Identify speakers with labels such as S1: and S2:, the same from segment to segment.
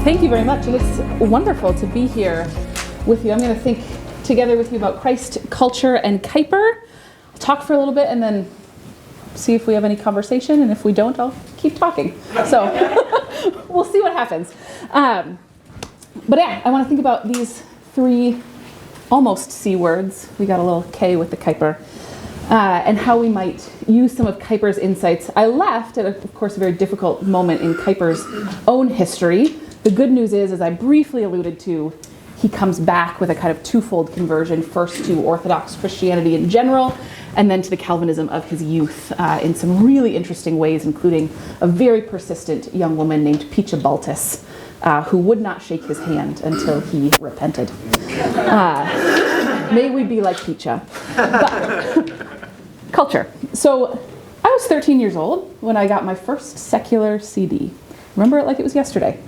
S1: Thank you very much, and it's wonderful to be here with you. I'm going to think together with you about Christ, culture, and Kuyper. I'll talk for a little bit and then see if we have any conversation, and if we don't, I'll keep talking. So we'll see what happens. But yeah, I want to think about these three almost C words. We got a little K with the Kuyper. And how we might use some of Kuyper's insights. I left at, of course, a very difficult moment in Kuyper's own history. The good news is, as I briefly alluded to, he comes back with a kind of twofold conversion, first to Orthodox Christianity in general, and then to the Calvinism of his youth in some really interesting ways, including a very persistent young woman named Picha Baltus, who would not shake his hand until he repented. May we be like Picha. But, culture. So I was 13 years old when I got my first secular CD. Remember it like it was yesterday.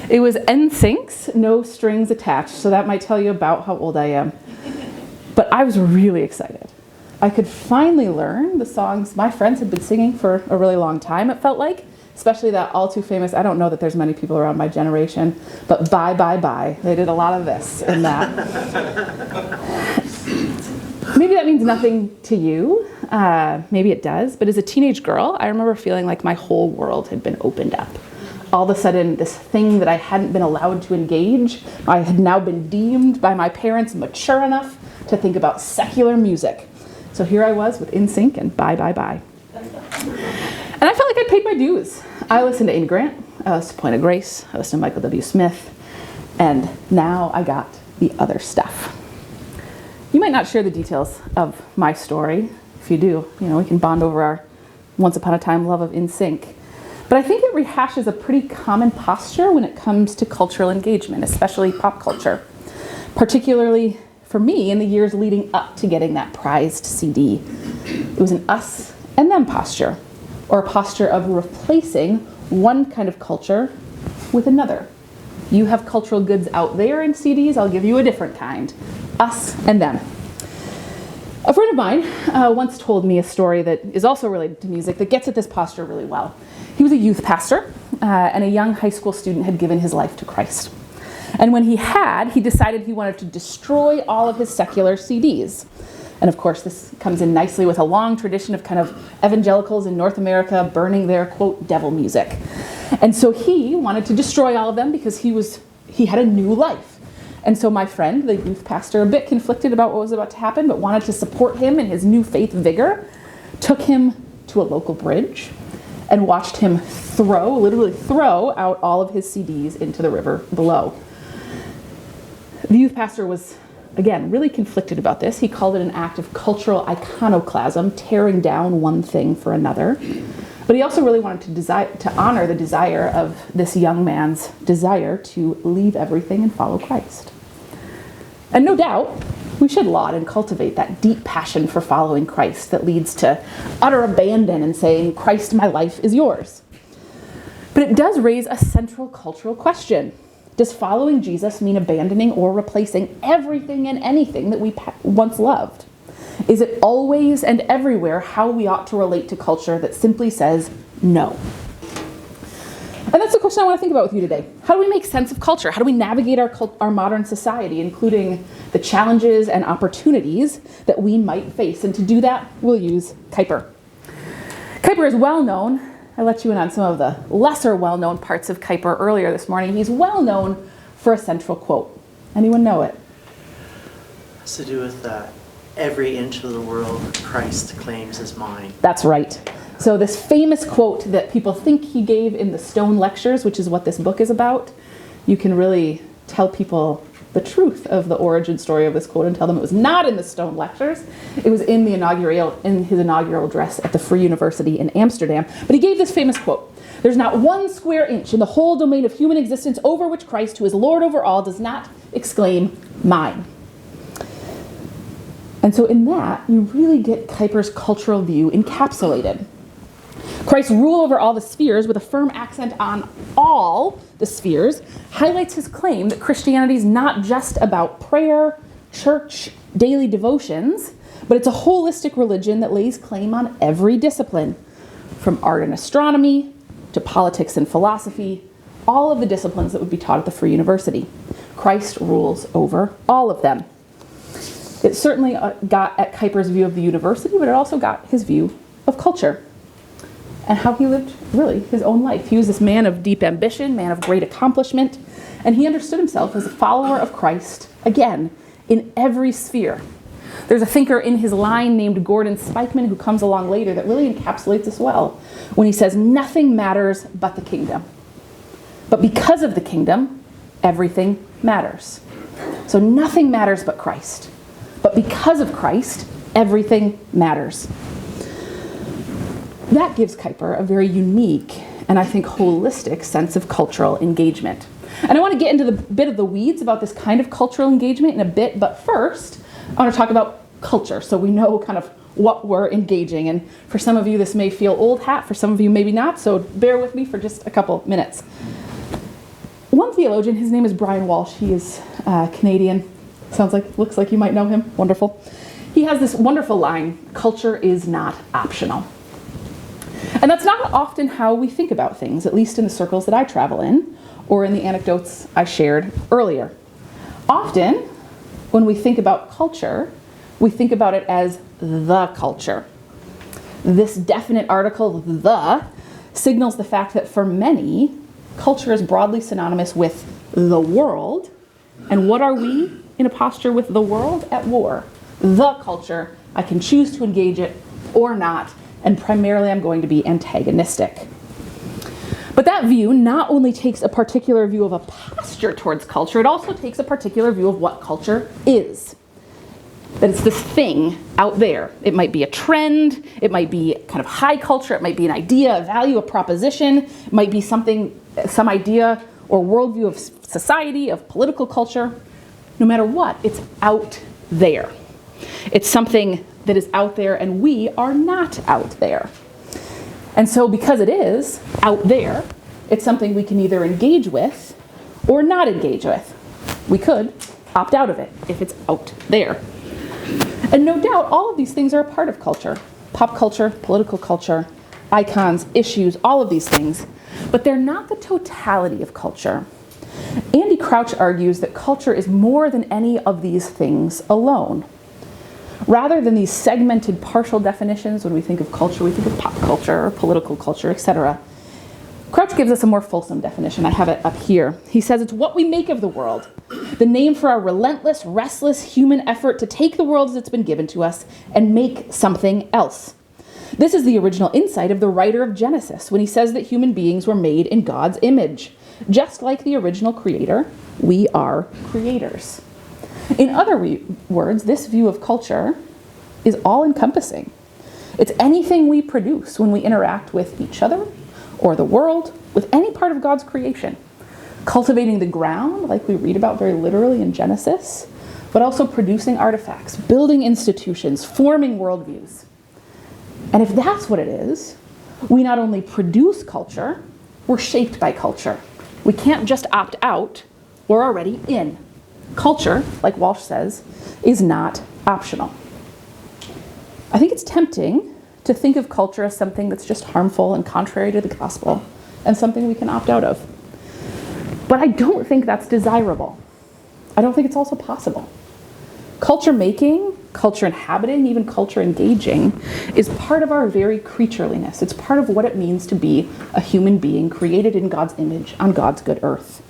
S1: It was CiC's No Strings Attached, so that might tell you about how old I am. But I was really excited. I could finally learn the songs my friends had been singing for a really long time, it felt like, especially that all too famous, I don't know that there's many people around my generation, but Bye Bye Bye. They did a lot of this in that. Maybe that means nothing to you. Maybe it does. But as a teenage girl, I remember feeling like my whole world had been opened up. All of a sudden, this thing that I hadn't been allowed to engage, I had now been deemed by my parents mature enough to think about secular music. So here I was with CiC and Bye Bye Bye. And I felt like I'd paid my dues. I listened to Amy Grant, I listened to Point of Grace, I listened to Michael W. Smith, and now I got the other stuff. You might not share the details of my story. If you do, we can bond over our once upon a time love of CiC. But I think it rehashes a pretty common posture when it comes to cultural engagement, especially pop culture. Particularly for me in the years leading up to getting that prized CD. It was an us and them posture, or a posture of replacing one kind of culture with another. You have cultural goods out there in CDs, I'll give you a different kind. Us and them. A friend of mine once told me a story that is also related to music that gets at this posture really well. He was a youth pastor, and a young high school student had given his life to Christ. And when he decided he wanted to destroy all of his secular CDs. And of course, this comes in nicely with a long tradition of kind of evangelicals in North America burning their, quote, devil music. And so he wanted to destroy all of them because he had a new life. And so my friend, the youth pastor, a bit conflicted about what was about to happen, but wanted to support him in his new faith vigor, took him to a local bridge and watched him literally throw out all of his CDs into the river below. The youth pastor was, again, really conflicted about this. He called it an act of cultural iconoclasm, tearing down one thing for another. But he also really wanted to honor the desire of this young man's desire to leave everything and follow Christ. And no doubt, we should laud and cultivate that deep passion for following Christ that leads to utter abandon and saying, Christ, my life is yours. But it does raise a central cultural question. Does following Jesus mean abandoning or replacing everything and anything that we once loved? Is it always and everywhere how we ought to relate to culture that simply says no? And that's the question I want to think about with you today. How do we make sense of culture? How do we navigate our modern society, including the challenges and opportunities that we might face? And to do that, we'll use Kuyper. Kuyper is well known. I let you in on some of the lesser well-known parts of Kuyper earlier this morning. He's well known for a central quote. Anyone know it?
S2: It has to do with every inch of the world Christ claims is mine.
S1: That's right. So this famous quote that people think he gave in the Stone Lectures, which is what this book is about, you can really tell people the truth of the origin story of this quote and tell them it was not in the Stone Lectures. It was in his inaugural address at the Free University in Amsterdam. But he gave this famous quote: "There's not one square inch in the whole domain of human existence over which Christ, who is Lord over all, does not exclaim, mine." And so in that, you really get Kuyper's cultural view encapsulated. Christ's rule over all the spheres, with a firm accent on all the spheres, highlights his claim that Christianity is not just about prayer, church, daily devotions, but it's a holistic religion that lays claim on every discipline, from art and astronomy, to politics and philosophy, all of the disciplines that would be taught at the Free University. Christ rules over all of them. It certainly got at Kuyper's view of the university, but it also got his view of culture and how he lived, really, his own life. He was this man of deep ambition, man of great accomplishment, and he understood himself as a follower of Christ, again, in every sphere. There's a thinker in his line named Gordon Spikeman who comes along later that really encapsulates this well when he says, nothing matters but the kingdom. But because of the kingdom, everything matters. So nothing matters but Christ. But because of Christ, everything matters. That gives Kuyper a very unique and I think holistic sense of cultural engagement. And I want to get into the bit of the weeds about this kind of cultural engagement in a bit, but first I want to talk about culture so we know kind of what we're engaging. And for some of you this may feel old hat, for some of you maybe not, so bear with me for just a couple minutes. One theologian, his name is Brian Walsh, he is Canadian. Looks like you might know him. Wonderful. He has this wonderful line, culture is not optional. And that's not often how we think about things, at least in the circles that I travel in, or in the anecdotes I shared earlier. Often, when we think about culture, we think about it as the culture. This definite article, the, signals the fact that for many, culture is broadly synonymous with the world. And what are we in a posture with the world? At war. The culture, I can choose to engage it or not, and primarily I'm going to be antagonistic. But that view not only takes a particular view of a posture towards culture, it also takes a particular view of what culture is. That it's this thing out there. It might be a trend, it might be kind of high culture, it might be an idea, a value, a proposition, it might be something, some idea or worldview of society, of political culture. No matter what, it's out there. It's something that is out there and we are not out there. And so because it is out there, it's something we can either engage with or not engage with. We could opt out of it if it's out there. And no doubt all of these things are a part of culture. Pop culture, political culture, icons, issues, all of these things. But they're not the totality of culture. Andy Crouch argues that culture is more than any of these things alone. Rather than these segmented partial definitions, when we think of culture, we think of pop culture or political culture, etc. Crouch gives us a more fulsome definition. I have it up here. He says it's what we make of the world, the name for our relentless, restless human effort to take the world as it's been given to us and make something else. This is the original insight of the writer of Genesis when he says that human beings were made in God's image. Just like the original creator, we are creators. In other words, this view of culture is all-encompassing. It's anything we produce when we interact with each other or the world, with any part of God's creation. Cultivating the ground, like we read about very literally in Genesis, but also producing artifacts, building institutions, forming worldviews. And if that's what it is, we not only produce culture, we're shaped by culture. We can't just opt out, we're already in. Culture, like Walsh says, is not optional. I think it's tempting to think of culture as something that's just harmful and contrary to the gospel, and something we can opt out of. But I don't think that's desirable. I don't think it's also possible. Culture making, culture inhabiting, even culture engaging is part of our very creatureliness. It's part of what it means to be a human being created in God's image on God's good earth.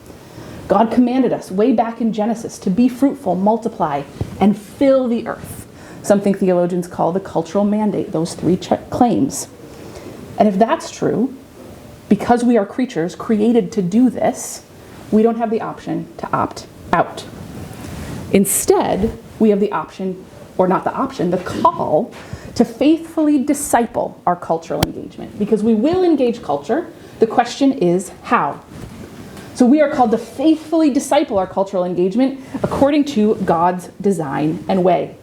S1: God commanded us way back in Genesis to be fruitful, multiply, and fill the earth. Something theologians call the cultural mandate, those three claims. And if that's true, because we are creatures created to do this, we don't have the option to opt out. Instead, we have the option, or not the option, the call to faithfully disciple our cultural engagement. Because we will engage culture, the question is how. So we are called to faithfully disciple our cultural engagement according to God's design and way.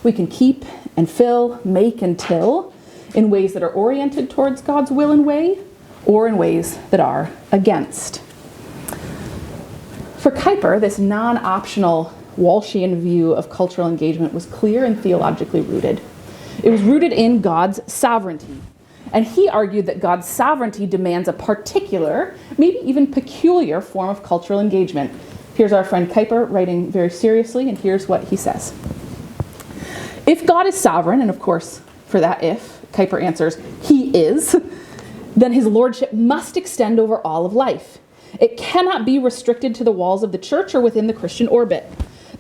S1: We can keep and fill, make and till in ways that are oriented towards God's will and way, or in ways that are against. For Kuyper, this non-optional Walshian view of cultural engagement was clear and theologically rooted. It was rooted in God's sovereignty. And he argued that God's sovereignty demands a particular, maybe even peculiar form of cultural engagement. Here's our friend Kuyper writing very seriously, and here's what he says. If God is sovereign, and of course, for that if, Kuyper answers, he is, then his lordship must extend over all of life. It cannot be restricted to the walls of the church or within the Christian orbit.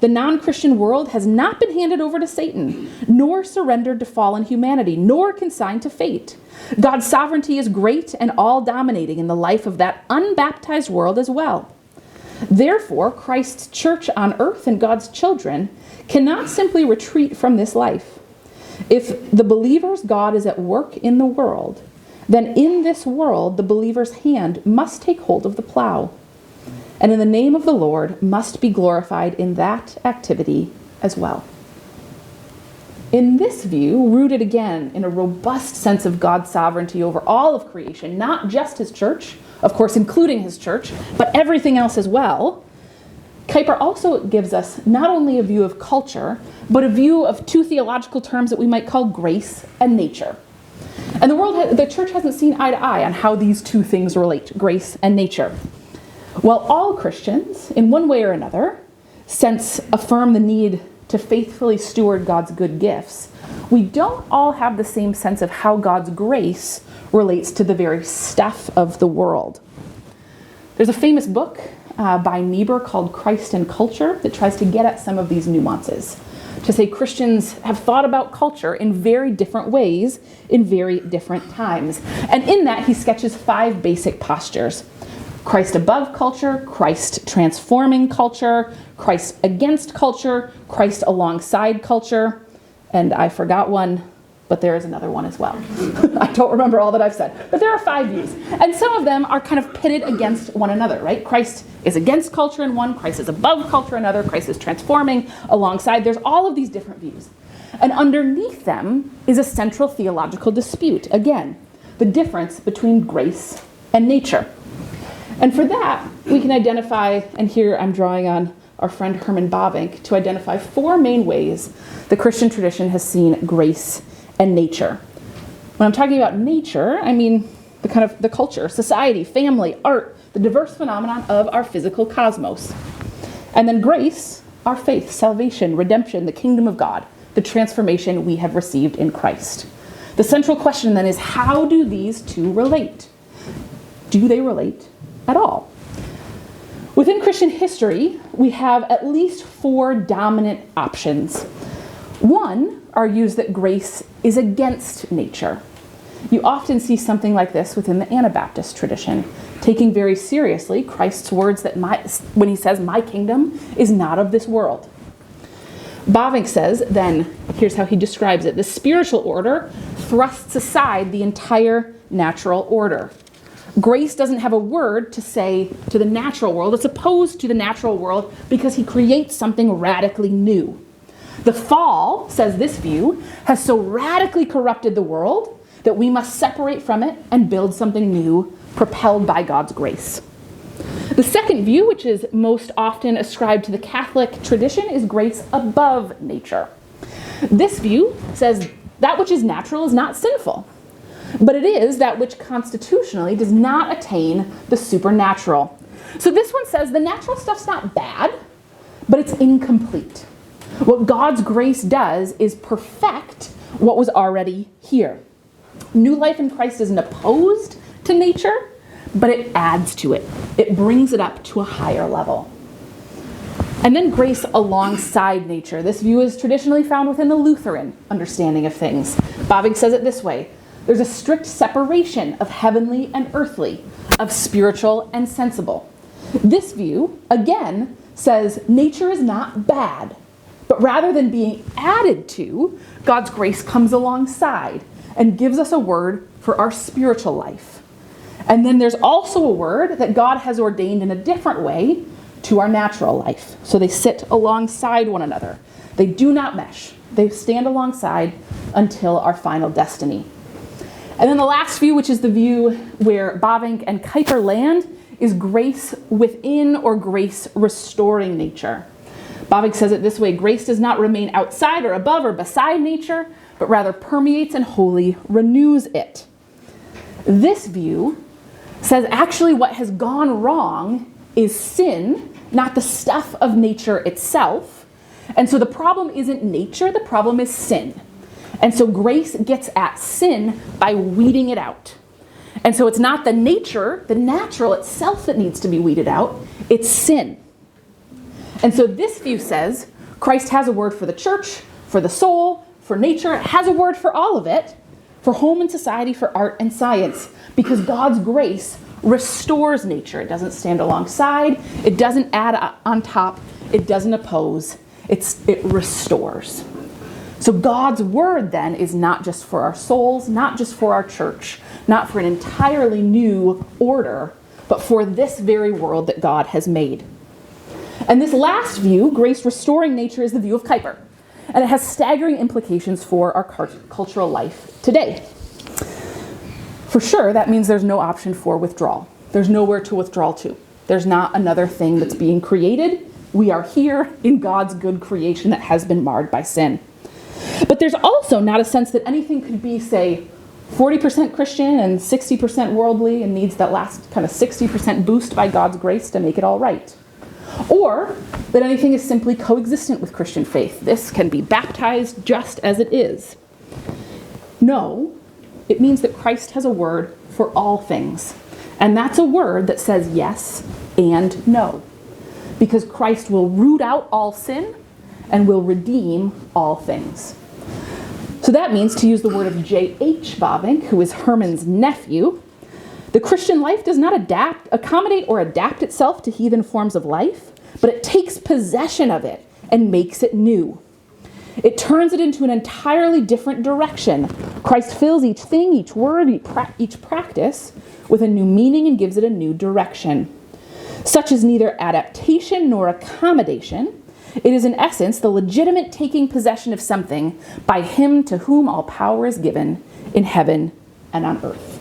S1: The non-Christian world has not been handed over to Satan, nor surrendered to fallen humanity, nor consigned to fate. God's sovereignty is great and all-dominating in the life of that unbaptized world as well. Therefore, Christ's church on earth and God's children cannot simply retreat from this life. If the believer's God is at work in the world, then in this world the believer's hand must take hold of the plow, and in the name of the Lord must be glorified in that activity as well. In this view, rooted again in a robust sense of God's sovereignty over all of creation, not just his church, of course including his church, but everything else as well, Kuyper also gives us not only a view of culture, but a view of two theological terms that we might call grace and nature. And the church hasn't seen eye to eye on how these two things relate, grace and nature. While all Christians, in one way or another, affirm the need to faithfully steward God's good gifts, we don't all have the same sense of how God's grace relates to the very stuff of the world. There's a famous book by Niebuhr called Christ and Culture that tries to get at some of these nuances, to say Christians have thought about culture in very different ways in very different times. And in that, he sketches 5 basic postures. Christ above culture, Christ transforming culture, Christ against culture, Christ alongside culture, and I forgot one, but there is another one as well. I don't remember all that I've said, but there are 5 views. And some of them are kind of pitted against one another, right? Christ is against culture in one, Christ is above culture in another, Christ is transforming alongside. There's all of these different views. And underneath them is a central theological dispute. Again, the difference between grace and nature. And for that, we can identify, and here I'm drawing on our friend Herman Bavinck, to identify 4 main ways the Christian tradition has seen grace and nature. When I'm talking about nature, I mean the culture, society, family, art, the diverse phenomenon of our physical cosmos. And then grace, our faith, salvation, redemption, the kingdom of God, the transformation we have received in Christ. The central question then is, how do these two relate? Do they relate at all? Within Christian history, we have at least 4 dominant options. One argues that grace is against nature. You often see something like this within the Anabaptist tradition, taking very seriously Christ's words that when he says, "My kingdom is not of this world." Bavinck says, then, here's how he describes it: the spiritual order thrusts aside the entire natural order. Grace doesn't have a word to say to the natural world. It's opposed to the natural world because he creates something radically new. The fall, says this view, has so radically corrupted the world that we must separate from it and build something new, propelled by God's grace. The second view, which is most often ascribed to the Catholic tradition, is grace above nature. This view says that which is natural is not sinful, but it is that which constitutionally does not attain the supernatural. So this one says the natural stuff's not bad, but it's incomplete. What God's grace does is perfect what was already here. New life in Christ isn't opposed to nature, but it adds to it. It brings it up to a higher level. And then grace alongside nature. This view is traditionally found within the Lutheran understanding of things. Bavinck says it this way: there's a strict separation of heavenly and earthly, of spiritual and sensible. This view, again, says nature is not bad, but rather than being added to, God's grace comes alongside and gives us a word for our spiritual life. And then there's also a word that God has ordained in a different way to our natural life. So they sit alongside one another. They do not mesh. They stand alongside until our final destiny. And then the last view, which is the view where Bavinck and Kuyper land, is grace within or grace restoring nature. Bavinck says it this way: grace does not remain outside or above or beside nature, but rather permeates and wholly renews it. This view says actually what has gone wrong is sin, not the stuff of nature itself. And so the problem isn't nature, the problem is sin. And so grace gets at sin by weeding it out. And so it's not the nature, the natural itself that needs to be weeded out, it's sin. And so this view says Christ has a word for the church, for the soul, for nature, has a word for all of it, for home and society, for art and science, because God's grace restores nature. It doesn't stand alongside, it doesn't add on top, it doesn't oppose, it restores. So God's word then is not just for our souls, not just for our church, not for an entirely new order, but for this very world that God has made. And this last view, grace restoring nature, is the view of Kuyper. And it has staggering implications for our cultural life today. For sure, that means there's no option for withdrawal. There's nowhere to withdraw to. There's not another thing that's being created. We are here in God's good creation that has been marred by sin. But there's also not a sense that anything could be, say, 40% Christian and 60% worldly and needs that last kind of 60% boost by God's grace to make it all right. Or that anything is simply coexistent with Christian faith. This can be baptized just as it is. No, it means that Christ has a word for all things. And that's a word that says yes and no. Because Christ will root out all sin and will redeem all things. So that means, to use the word of J.H. Bavinck, who is Herman's nephew, the Christian life does not accommodate or adapt itself to heathen forms of life, but it takes possession of it and makes it new. It turns it into an entirely different direction. Christ fills each thing, each word, each practice with a new meaning and gives it a new direction. Such is neither adaptation nor accommodation. It is in essence the legitimate taking possession of something by him to whom all power is given in heaven and on earth.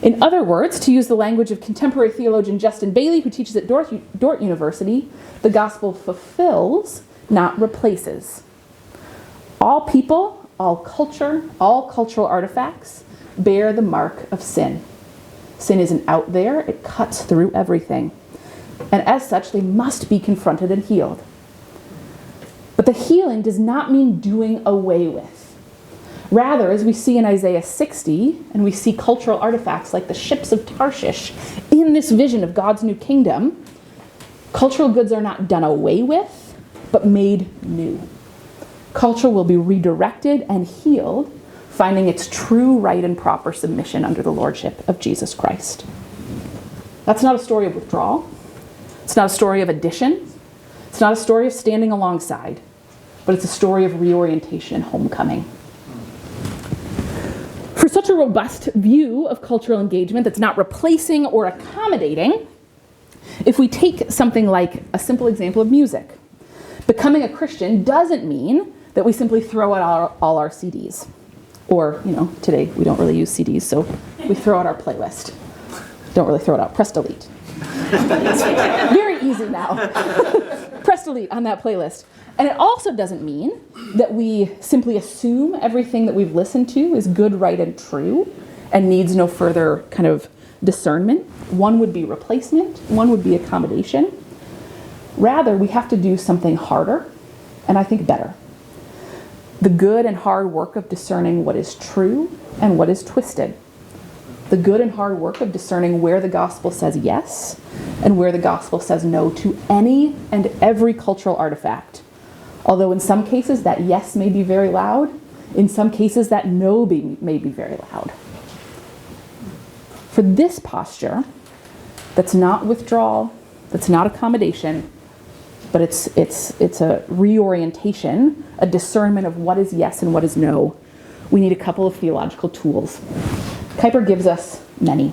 S1: In other words, to use the language of contemporary theologian Justin Bailey, who teaches at Dordt University, the gospel fulfills, not replaces. All people, all culture, all cultural artifacts bear the mark of sin. Sin isn't out there, it cuts through everything. And as such, they must be confronted and healed. But the healing does not mean doing away with. Rather, as we see in Isaiah 60, and we see cultural artifacts like the ships of Tarshish in this vision of God's new kingdom, cultural goods are not done away with, but made new. Culture will be redirected and healed, finding its true right and proper submission under the lordship of Jesus Christ. That's not a story of withdrawal. It's not a story of addition. It's not a story of standing alongside, but it's a story of reorientation and homecoming. For such a robust view of cultural engagement that's not replacing or accommodating, if we take something like a simple example of music, becoming a Christian doesn't mean that we simply throw out all our CDs. Or, today we don't really use CDs, so we throw out our playlist. Don't really throw it out, press delete. It's very easy now. Press delete on that playlist. And it also doesn't mean that we simply assume everything that we've listened to is good, right, and true and needs no further kind of discernment. One would be replacement, one would be accommodation. Rather, we have to do something harder, and I think better. The good and hard work of discerning what is true and what is twisted. The good and hard work of discerning where the gospel says yes and where the gospel says no to any and every cultural artifact. Although in some cases that yes may be very loud, in some cases that no may be very loud. For this posture, that's not withdrawal, that's not accommodation, but it's a reorientation, a discernment of what is yes and what is no. We need a couple of theological tools. Kuyper gives us many.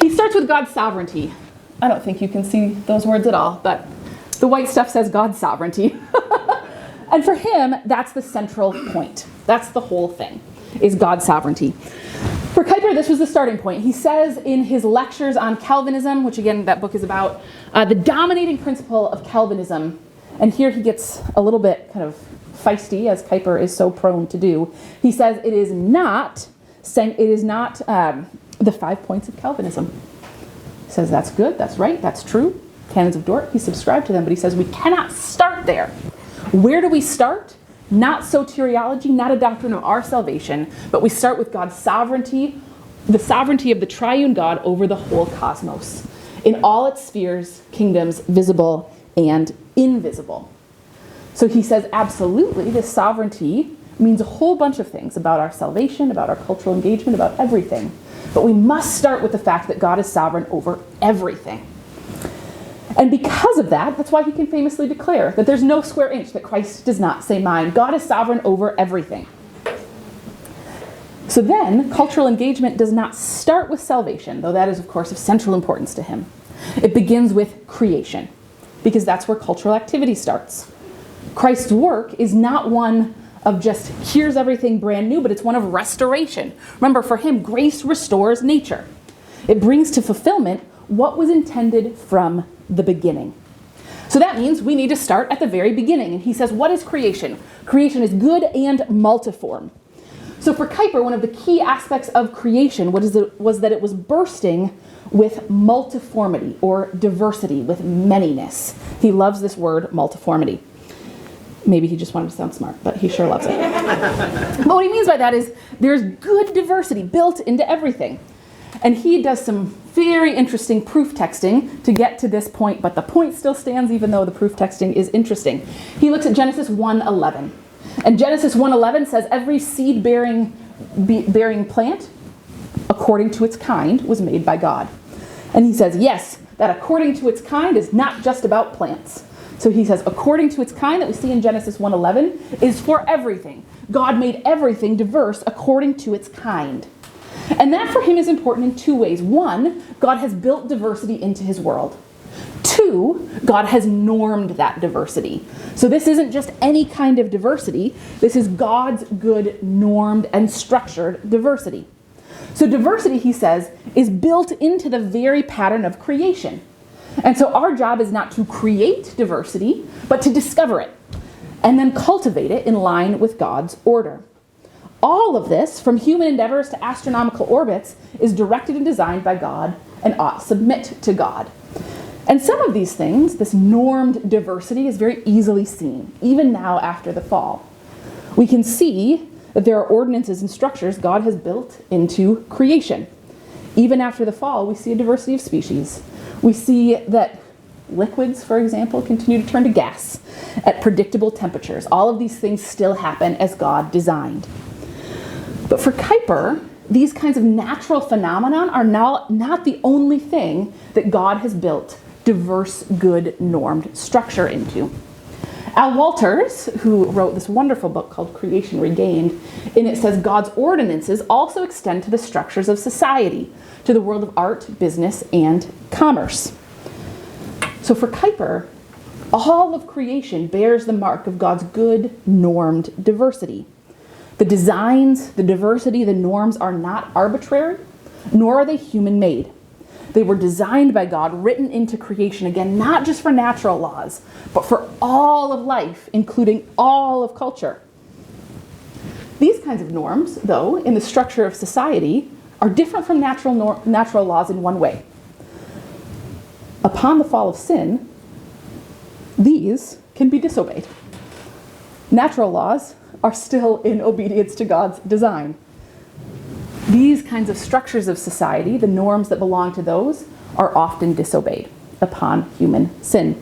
S1: He starts with God's sovereignty. I don't think you can see those words at all, but the white stuff says God's sovereignty. And for him, that's the central point. That's the whole thing, is God's sovereignty. For Kuyper, this was the starting point. He says in his lectures on Calvinism, which again, that book is about, the dominating principle of Calvinism, and here he gets a little bit kind of feisty, as Kuyper is so prone to do. He says it is not the 5 points of Calvinism. He says that's good, that's right, that's true. Canons of Dort, he subscribed to them, but he says we cannot start there. Where do we start? Not soteriology, not a doctrine of our salvation, but we start with God's sovereignty, the sovereignty of the triune God over the whole cosmos, in all its spheres, kingdoms, visible and invisible. So he says absolutely, this sovereignty means a whole bunch of things about our salvation, about our cultural engagement, about everything. But we must start with the fact that God is sovereign over everything. And because of that, that's why he can famously declare that there's no square inch that Christ does not say mine. God is sovereign over everything. So then, cultural engagement does not start with salvation, though that is, of course, of central importance to him. It begins with creation, because that's where cultural activity starts. Christ's work is not one of just, here's everything brand new, but it's one of restoration. Remember, for him, grace restores nature. It brings to fulfillment what was intended from the beginning. So that means we need to start at the very beginning. And he says, what is creation? Creation is good and multiform. So for Kuyper, one of the key aspects of creation was that it was bursting with multiformity or diversity, with manyness. He loves this word, multiformity. Maybe he just wanted to sound smart, but he sure loves it. But what he means by that is there's good diversity built into everything. And he does some very interesting proof texting to get to this point, but the point still stands even though the proof texting is interesting. He looks at Genesis 1:11. And Genesis 1:11 says every seed-bearing plant, according to its kind, was made by God. And he says, yes, that according to its kind is not just about plants. So he says, according to its kind that we see in Genesis 1:11 is for everything. God made everything diverse according to its kind. And that for him is important in two ways. One, God has built diversity into his world. Two, God has normed that diversity. So this isn't just any kind of diversity. This is God's good, normed, and structured diversity. So diversity, he says, is built into the very pattern of creation. And so our job is not to create diversity, but to discover it, and then cultivate it in line with God's order. All of this, from human endeavors to astronomical orbits, is directed and designed by God and ought submit to God. And some of these things, this normed diversity, is very easily seen, even now after the fall. We can see that there are ordinances and structures God has built into creation. Even after the fall, we see a diversity of species. We see that liquids, for example, continue to turn to gas at predictable temperatures. All of these things still happen as God designed. But for Kuyper, these kinds of natural phenomenon are not the only thing that God has built diverse, good, normed structure into. Al Walters, who wrote this wonderful book called Creation Regained, in it says God's ordinances also extend to the structures of society, to the world of art, business, and commerce. So for Kuyper, all of creation bears the mark of God's good, normed diversity. The designs, the diversity, the norms are not arbitrary, nor are they human-made. They were designed by God, written into creation, again, not just for natural laws, but for all of life, including all of culture. These kinds of norms, though, in the structure of society, are different from natural laws in one way. Upon the fall of sin, these can be disobeyed. Natural laws are still in obedience to God's design. These kinds of structures of society, the norms that belong to those, are often disobeyed upon human sin.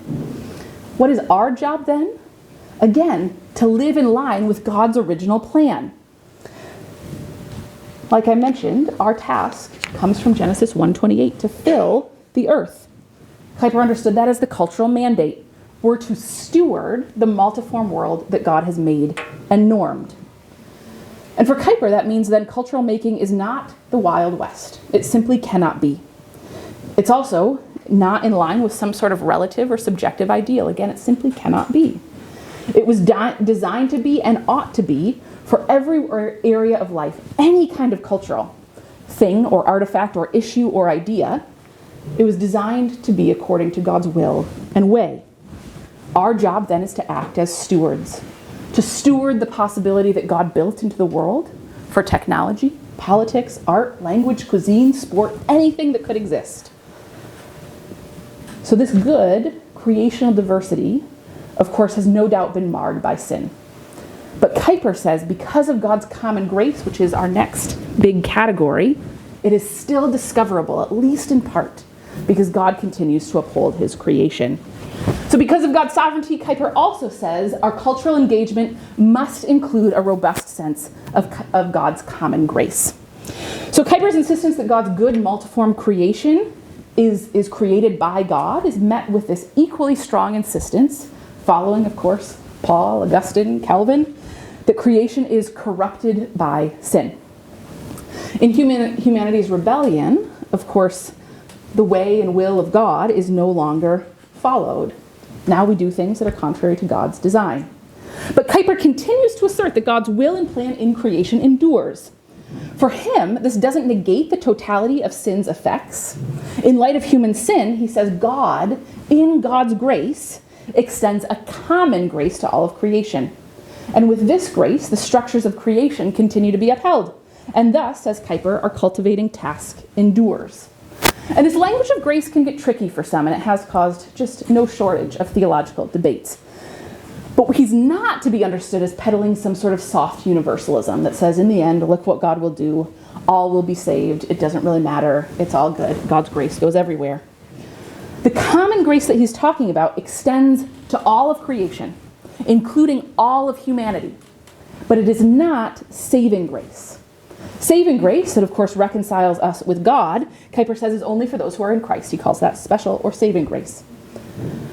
S1: What is our job then? Again, to live in line with God's original plan. Like I mentioned, our task comes from Genesis 1:28, to fill the earth. Kuyper understood that as the cultural mandate. We're to steward the multiform world that God has made and normed. And for Kuyper, that means then cultural making is not the Wild West. It simply cannot be. It's also not in line with some sort of relative or subjective ideal. Again, it simply cannot be. It was designed to be and ought to be for every area of life, any kind of cultural thing or artifact or issue or idea. It was designed to be according to God's will and way. Our job then is to act as stewards, to steward the possibility that God built into the world for technology, politics, art, language, cuisine, sport, anything that could exist. So this good creational diversity, of course, has no doubt been marred by sin. But Kuyper says because of God's common grace, which is our next big category, it is still discoverable, at least in part, because God continues to uphold his creation. So because of God's sovereignty, Kuyper also says our cultural engagement must include a robust sense of God's common grace. So Kuyper's insistence that God's good multiform creation is created by God is met with this equally strong insistence, following, of course, Paul, Augustine, Calvin, that creation is corrupted by sin. In humanity's rebellion, of course, the way and will of God is no longer followed. Now we do things that are contrary to God's design. But Kuyper continues to assert that God's will and plan in creation endures. For him, this doesn't negate the totality of sin's effects. In light of human sin, he says God, in God's grace, extends a common grace to all of creation. And with this grace, the structures of creation continue to be upheld. And thus, says Kuyper, our cultivating task endures. And this language of grace can get tricky for some, and it has caused just no shortage of theological debates. But he's not to be understood as peddling some sort of soft universalism that says, in the end, look what God will do. All will be saved. It doesn't really matter. It's all good. God's grace goes everywhere. The common grace that he's talking about extends to all of creation, including all of humanity. But it is not saving grace. Saving grace, that of course reconciles us with God, Kuyper says is only for those who are in Christ. He calls that special or saving grace.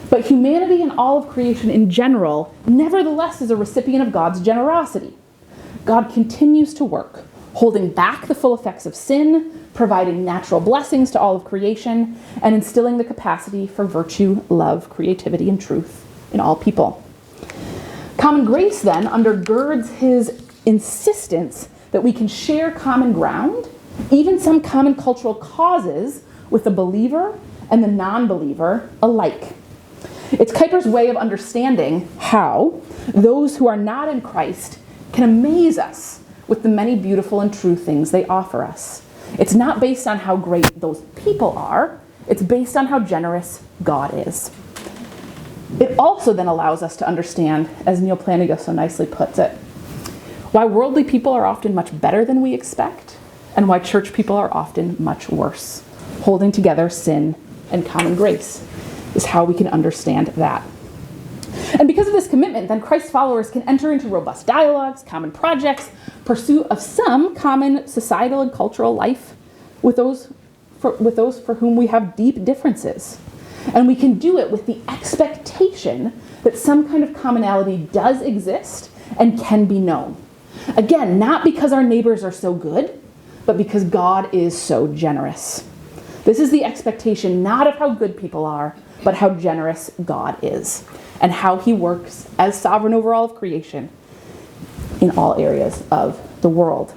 S1: But humanity and all of creation in general, nevertheless, is a recipient of God's generosity. God continues to work, holding back the full effects of sin, providing natural blessings to all of creation, and instilling the capacity for virtue, love, creativity, and truth in all people. Common grace, then, undergirds his insistence that we can share common ground, even some common cultural causes, with the believer and the non-believer alike. It's Kuyper's way of understanding how those who are not in Christ can amaze us with the many beautiful and true things they offer us. It's not based on how great those people are, it's based on how generous God is. It also then allows us to understand, as Neil Plantinga so nicely puts it, why worldly people are often much better than we expect, and why church people are often much worse. Holding together sin and common grace is how we can understand that. And because of this commitment, then Christ's followers can enter into robust dialogues, common projects, pursuit of some common societal and cultural life with those for whom we have deep differences. And we can do it with the expectation that some kind of commonality does exist and can be known. Again, not because our neighbors are so good, but because God is so generous. This is the expectation not of how good people are, but how generous God is, and how he works as sovereign over all of creation in all areas of the world.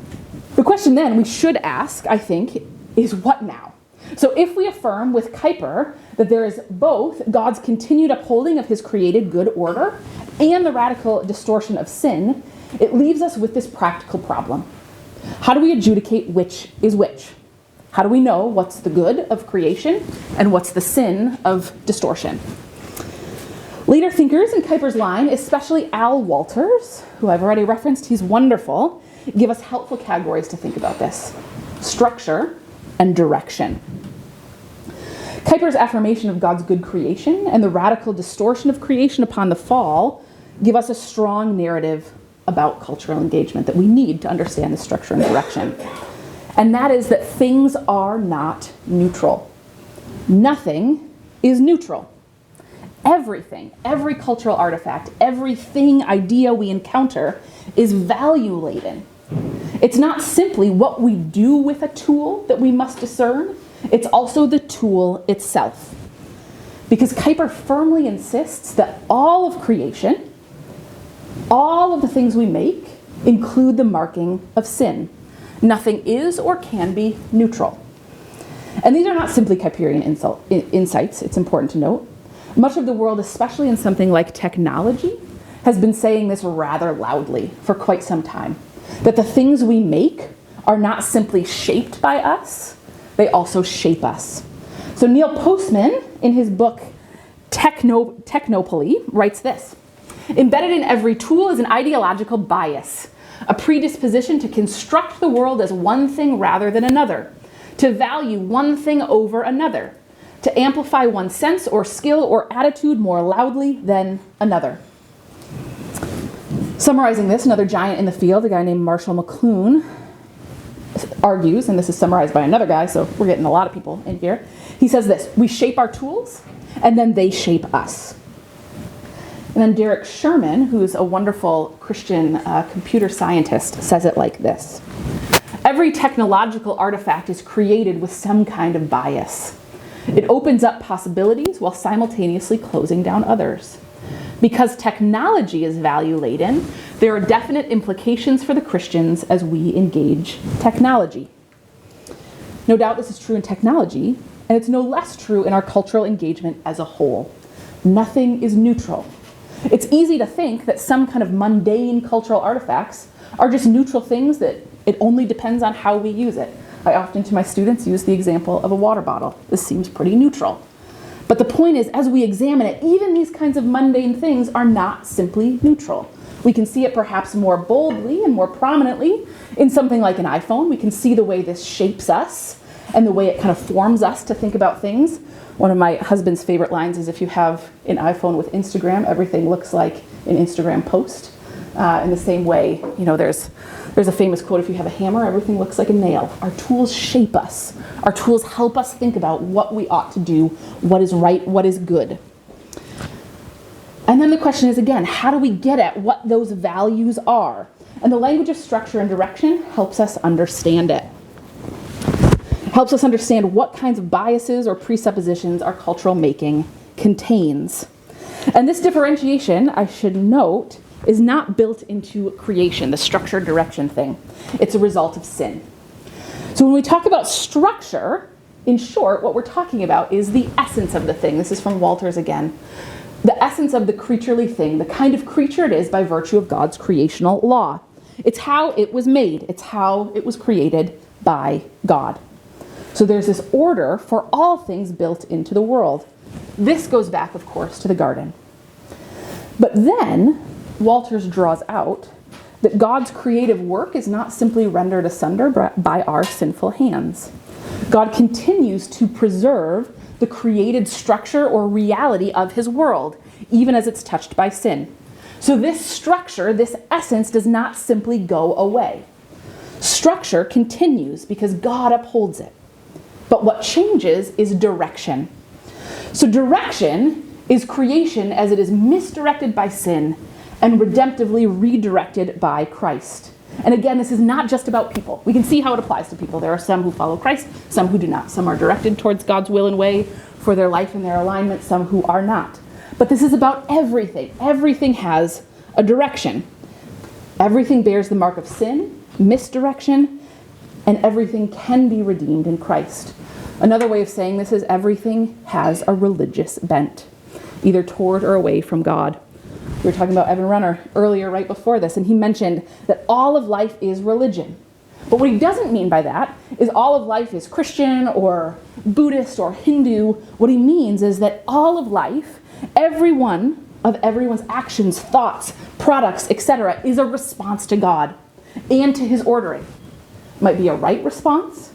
S1: The question then we should ask, I think, is what now? So if we affirm with Kuyper that there is both God's continued upholding of his created good order and the radical distortion of sin, it leaves us with this practical problem. How do we adjudicate which is which? How do we know what's the good of creation and what's the sin of distortion? Later thinkers in Kuyper's line, especially Al Walters, who I've already referenced, he's wonderful, give us helpful categories to think about this: structure and direction. Kuyper's affirmation of God's good creation and the radical distortion of creation upon the fall give us a strong narrative about cultural engagement that we need to understand the structure and direction. And that is that things are not neutral. Nothing is neutral. Everything, every cultural artifact, everything, idea we encounter is value-laden. It's not simply what we do with a tool that we must discern, it's also the tool itself. Because Kuyper firmly insists that all of creation, all of the things we make, include the marking of sin. Nothing is or can be neutral. And these are not simply Kuyperian insights, it's important to note. Much of the world, especially in something like technology, has been saying this rather loudly for quite some time. That the things we make are not simply shaped by us, they also shape us. So Neil Postman, in his book Technopoly, writes this: embedded in every tool is an ideological bias, a predisposition to construct the world as one thing rather than another, to value one thing over another, to amplify one sense or skill or attitude more loudly than another. Summarizing this, another giant in the field, a guy named Marshall McLuhan, argues, and this is summarized by another guy, so we're getting a lot of people in here. He says this: we shape our tools, and then they shape us. And then Derek Sherman, who's a wonderful Christian computer scientist, says it like this: every technological artifact is created with some kind of bias. It opens up possibilities while simultaneously closing down others. Because technology is value-laden, there are definite implications for the Christians as we engage technology. No doubt this is true in technology, and it's no less true in our cultural engagement as a whole. Nothing is neutral. It's easy to think that some kind of mundane cultural artifacts are just neutral things that it only depends on how we use it. I often, to my students, use the example of a water bottle. This seems pretty neutral. But the point is, as we examine it, even these kinds of mundane things are not simply neutral. We can see it perhaps more boldly and more prominently in something like an iPhone. We can see the way this shapes us and the way it kind of forms us to think about things. One of my husband's favorite lines is, if you have an iPhone with Instagram, everything looks like an Instagram post. In the same way, there's a famous quote: if you have a hammer, everything looks like a nail. Our tools shape us. Our tools help us think about what we ought to do, what is right, what is good. And then the question is, again, how do we get at what those values are? And the language of structure and direction helps us understand it. Helps us understand what kinds of biases or presuppositions our cultural making contains. And this differentiation, I should note, is not built into creation, the structure direction thing. It's a result of sin. So when we talk about structure, in short, what we're talking about is the essence of the thing. This is from Walters again. The essence of the creaturely thing, the kind of creature it is by virtue of God's creational law. It's how it was made. It's how it was created by God. So there's this order for all things built into the world. This goes back, of course, to the garden. But then Walters draws out that God's creative work is not simply rendered asunder by our sinful hands. God continues to preserve the created structure or reality of his world, even as it's touched by sin. So this structure, this essence, does not simply go away. Structure continues because God upholds it. But what changes is direction. So direction is creation as it is misdirected by sin and redemptively redirected by Christ. And again, this is not just about people. We can see how it applies to people. There are some who follow Christ, some who do not. Some are directed towards God's will and way for their life and their alignment, some who are not. But this is about everything. Everything has a direction. Everything bears the mark of sin, misdirection, and everything can be redeemed in Christ. Another way of saying this is everything has a religious bent, either toward or away from God. We were talking about Evan Runner earlier, right before this, and he mentioned that all of life is religion. But what he doesn't mean by that is all of life is Christian or Buddhist or Hindu. What he means is that all of life, everyone's actions, thoughts, products, etc., is a response to God and to his ordering. It might be a right response.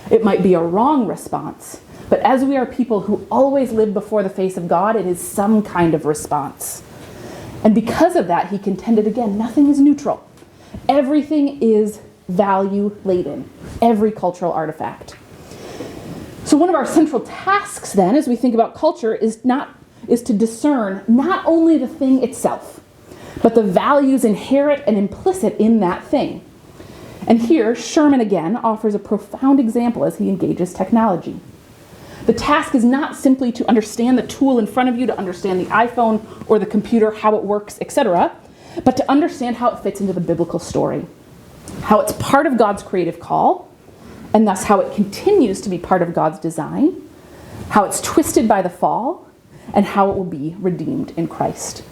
S1: It might be a wrong response. But as we are people who always live before the face of God, it is some kind of response. And because of that, he contended again, nothing is neutral. Everything is value-laden, every cultural artifact. So one of our central tasks then, as we think about culture, is to discern not only the thing itself, but the values inherent and implicit in that thing. And here, Sherman again offers a profound example as he engages technology. The task is not simply to understand the tool in front of you, to understand the iPhone or the computer, how it works, etc., but to understand how it fits into the biblical story, how it's part of God's creative call, and thus how it continues to be part of God's design, how it's twisted by the fall, and how it will be redeemed in Christ.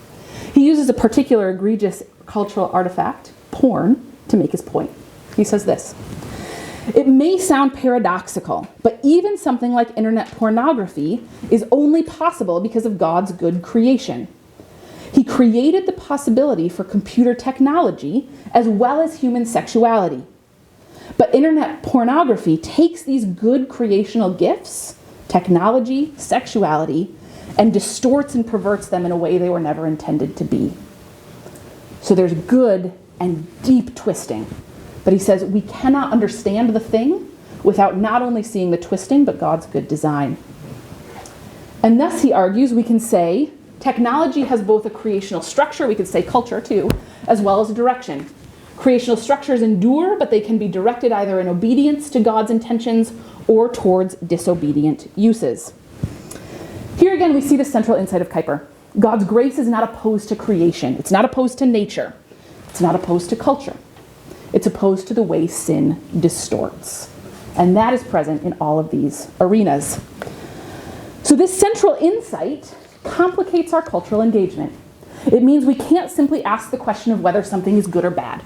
S1: He uses a particular egregious cultural artifact, porn, to make his point. He says this: It may sound paradoxical, but even something like internet pornography is only possible because of God's good creation. He created the possibility for computer technology as well as human sexuality. But internet pornography takes these good creational gifts, technology, sexuality, and distorts and perverts them in a way they were never intended to be. So there's good and deep twisting. But he says we cannot understand the thing without not only seeing the twisting, but God's good design. And thus, he argues, we can say technology has both a creational structure, we could say culture too, as well as a direction. Creational structures endure, but they can be directed either in obedience to God's intentions or towards disobedient uses. Here again, we see the central insight of Kuyper. God's grace is not opposed to creation. It's not opposed to nature. It's not opposed to culture. It's opposed to the way sin distorts. And that is present in all of these arenas. So this central insight complicates our cultural engagement. It means we can't simply ask the question of whether something is good or bad,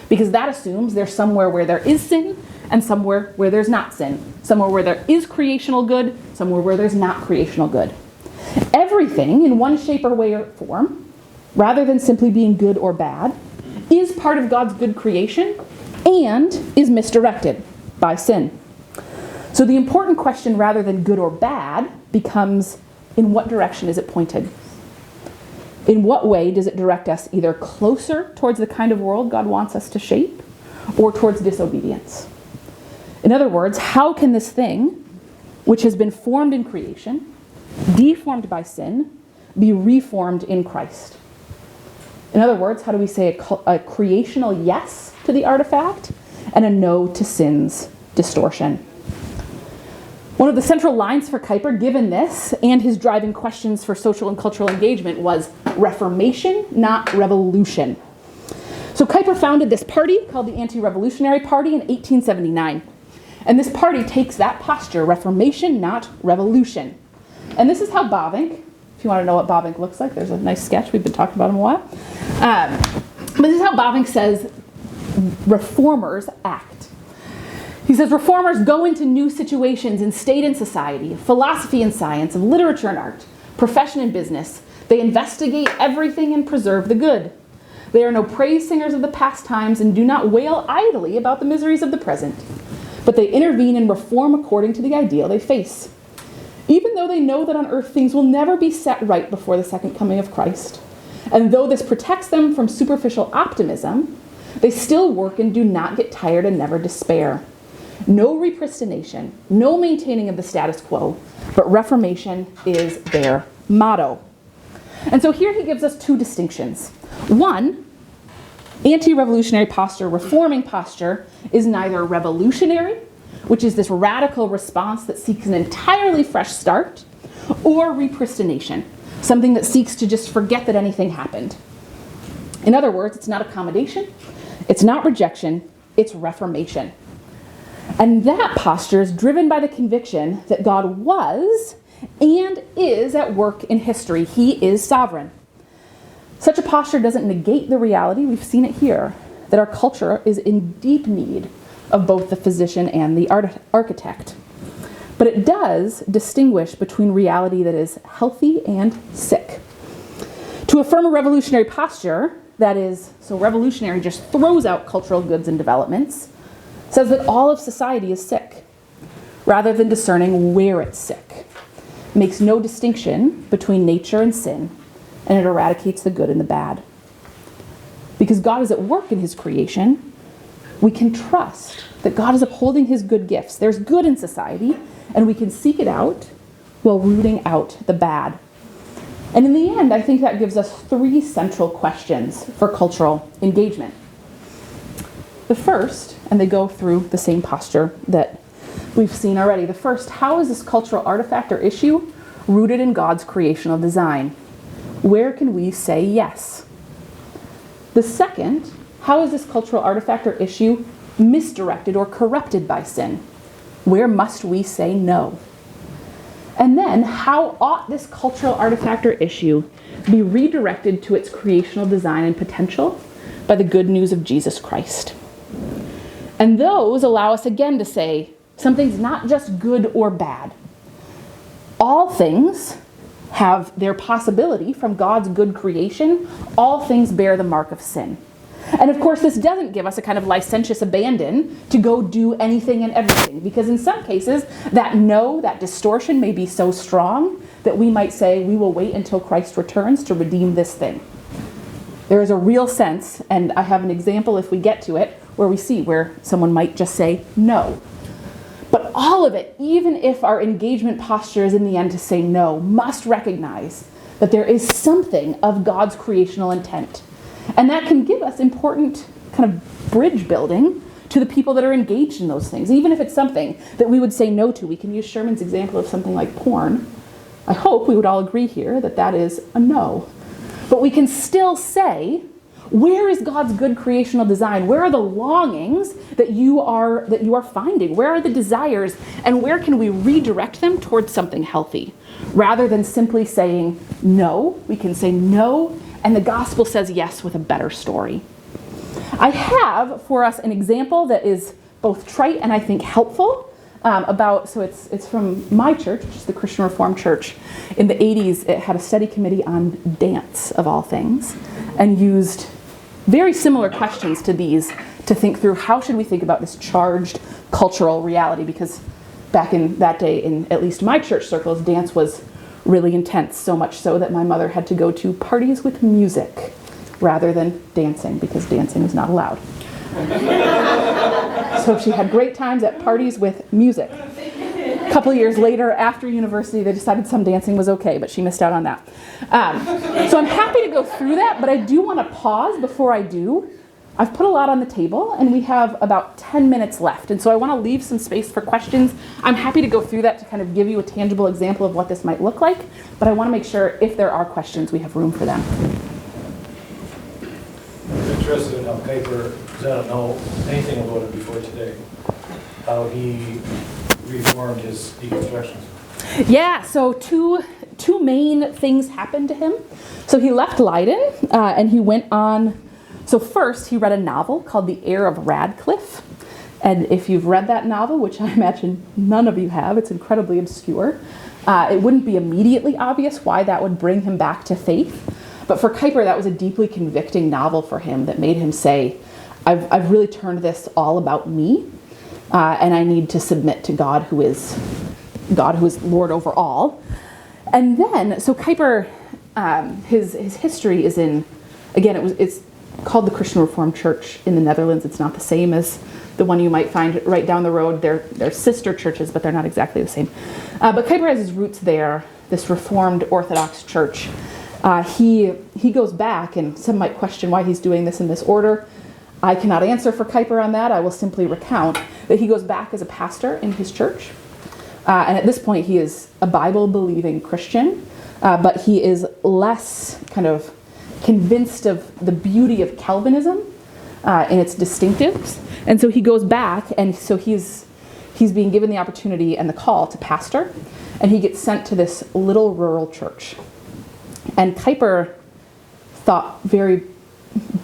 S1: because that assumes there's somewhere where there is sin and somewhere where there's not sin, somewhere where there is creational good, somewhere where there's not creational good. Everything, in one shape or way or form, rather than simply being good or bad, is part of God's good creation and is misdirected by sin. So the important question, rather than good or bad, becomes, in what direction is it pointed? In what way does it direct us either closer towards the kind of world God wants us to shape or towards disobedience? In other words, how can this thing, which has been formed in creation, deformed by sin, be reformed in Christ? In other words, how do we say a creational yes to the artifact and a no to sin's distortion? One of the central lines for Kuyper, given this and his driving questions for social and cultural engagement, was reformation, not revolution. So Kuyper founded this party called the Anti-Revolutionary Party in 1879. And this party takes that posture, reformation, not revolution. And this is how Bavinck, if you want to know what Bavinck looks like, there's a nice sketch. We've been talking about him a while. But this is how Bavinck says reformers act. He says reformers go into new situations in state and society, philosophy and science, of literature and art, profession and business. They investigate everything and preserve the good. They are no praise singers of the past times and do not wail idly about the miseries of the present. But they intervene and reform according to the ideal they face. Even though they know that on earth things will never be set right before the second coming of Christ, and though this protects them from superficial optimism, they still work and do not get tired and never despair. No repristination, no maintaining of the status quo, but reformation is their motto. And so here he gives us two distinctions. One, anti-revolutionary posture, reforming posture, is neither revolutionary, which is this radical response that seeks an entirely fresh start, or repristination, something that seeks to just forget that anything happened. In other words, it's not accommodation, it's not rejection, it's reformation. And that posture is driven by the conviction that God was and is at work in history. He is sovereign. Such a posture doesn't negate the reality, we've seen it here, that our culture is in deep need of both the physician and the architect. But it does distinguish between reality that is healthy and sick. To affirm a revolutionary posture, that is, so revolutionary just throws out cultural goods and developments, says that all of society is sick, rather than discerning where it's sick. It makes no distinction between nature and sin, and it eradicates the good and the bad. Because God is at work in his creation, we can trust that God is upholding his good gifts. There's good in society, and we can seek it out while rooting out the bad. And in the end, I think that gives us three central questions for cultural engagement. The first, and they go through the same posture that we've seen already. The first, how is this cultural artifact or issue rooted in God's creational design? Where can we say yes? The second, how is this cultural artifact or issue misdirected or corrupted by sin? Where must we say no? And then, how ought this cultural artifact or issue be redirected to its creational design and potential by the good news of Jesus Christ? And those allow us again to say something's not just good or bad. All things have their possibility from God's good creation. All things bear the mark of sin. And of course, this doesn't give us a kind of licentious abandon to go do anything and everything, because in some cases, that distortion may be so strong that we might say we will wait until Christ returns to redeem this thing. There is a real sense, and I have an example if we get to it, where we see where someone might just say no. But all of it, even if our engagement posture is in the end to say no, must recognize that there is something of God's creational intent. And that can give us important kind of bridge building to the people that are engaged in those things. Even if it's something that we would say no to. We can use Sherman's example of something like porn. I hope we would all agree here that that is a no. But we can still say, where is God's good creational design? Where are the longings that you are finding? Where are the desires? And where can we redirect them towards something healthy? Rather than simply saying no, we can say no, and the gospel says yes with a better story. I have for us an example that is both trite and I think helpful so it's from my church, which is the Christian Reformed Church. In the 80s, it had a study committee on dance, of all things, and used very similar questions to these to think through how should we think about this charged cultural reality, because back in that day, in at least my church circles, dance was really intense, so much so that my mother had to go to parties with music rather than dancing, because dancing was not allowed. So she had great times at parties with music. A couple of years later, after university, they decided some dancing was okay, but she missed out on that. So I'm happy to go through that, but I do want to pause before I do. I've put a lot on the table, and we have about 10 minutes left, and so I want to leave some space for questions. I'm happy to go through that to kind of give you a tangible example of what this might look like, but I want to make sure if there are questions, we have room for them.
S3: I'm interested in how Kuyper, because I don't know anything about it before today, how he reformed his deconstructions.
S1: Yeah, so two main things happened to him. So he left Leiden, and he went on. So first, he read a novel called The Heir of Radcliffe. And if you've read that novel, which I imagine none of you have, it's incredibly obscure, it wouldn't be immediately obvious why that would bring him back to faith. But for Kuyper, that was a deeply convicting novel for him that made him say, I've really turned this all about me, and I need to submit to God who is Lord over all. And then, so Kuyper, his history is in, again, it's called the Christian Reformed Church in the Netherlands. It's not the same as the one you might find right down the road. They're sister churches, but they're not exactly the same. But Kuyper has his roots there, this Reformed Orthodox church. He goes back, and some might question why he's doing this in this order. I cannot answer for Kuyper on that. I will simply recount that he goes back as a pastor in his church. And at this point, he is a Bible-believing Christian, but he is less kind of convinced of the beauty of Calvinism and its distinctives. And so he goes back, and so he's being given the opportunity and the call to pastor, and he gets sent to this little rural church. And Kuyper thought very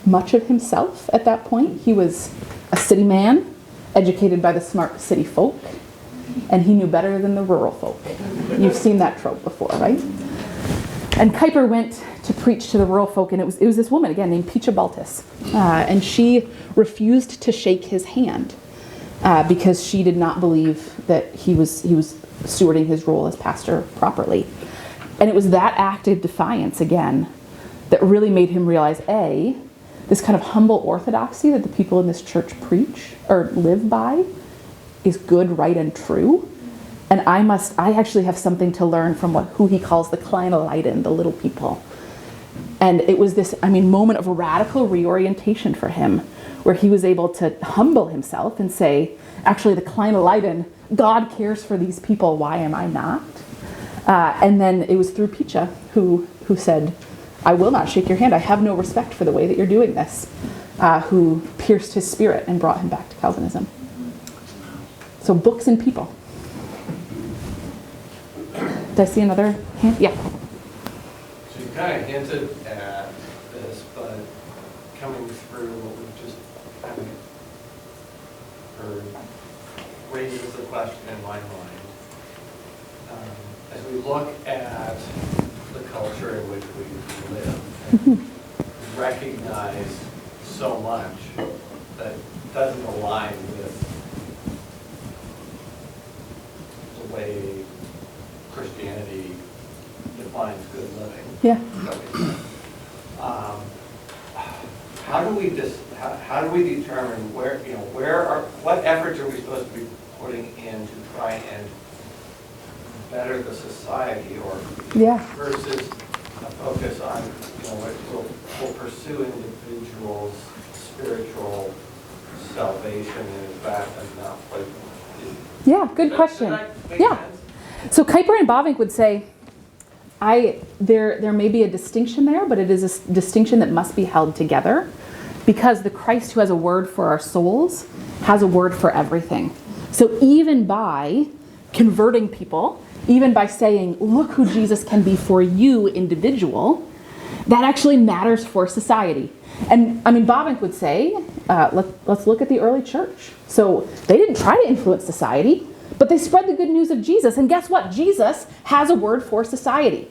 S1: much of himself at that point. He was a city man, educated by the smart city folk, and he knew better than the rural folk. You've seen that trope before, right? And Kuyper went to preach to the rural folk, and it was this woman, again, named Picha Baltus. And she refused to shake his hand because she did not believe that he was stewarding his role as pastor properly. And it was that act of defiance, again, that really made him realize, A, this kind of humble orthodoxy that the people in this church preach or live by is good, right, and true. And I actually have something to learn from who he calls the Kleine Leiden, the little people. And it was this, moment of radical reorientation for him, where he was able to humble himself and say, actually, the Kleine Leiden, God cares for these people, why am I not? And then it was through Picha who said, I will not shake your hand, I have no respect for the way that you're doing this, who pierced his spirit and brought him back to Calvinism. So books and people. Did I see another hand? Yeah.
S4: So you kind of hinted at this, but coming through what we've just Kuyper raises the question in my mind. As we look at the culture in which we live, and recognize so much that doesn't align with the way Christianity defines good living.
S1: Yeah.
S4: How do we determine what efforts are we supposed to be putting in to try and better the society, or versus a focus on, we'll pursue individuals' spiritual salvation and in fact enough.
S1: Yeah, good question. Yeah. So Kuyper and Bavinck would say, there may be a distinction there, but it is a distinction that must be held together, because the Christ who has a word for our souls has a word for everything. So even by converting people, even by saying, look who Jesus can be for you, individual, that actually matters for society. And I mean, Bavinck would say, let's look at the early church. So they didn't try to influence society, but they spread the good news of Jesus. And guess what? Jesus has a word for society.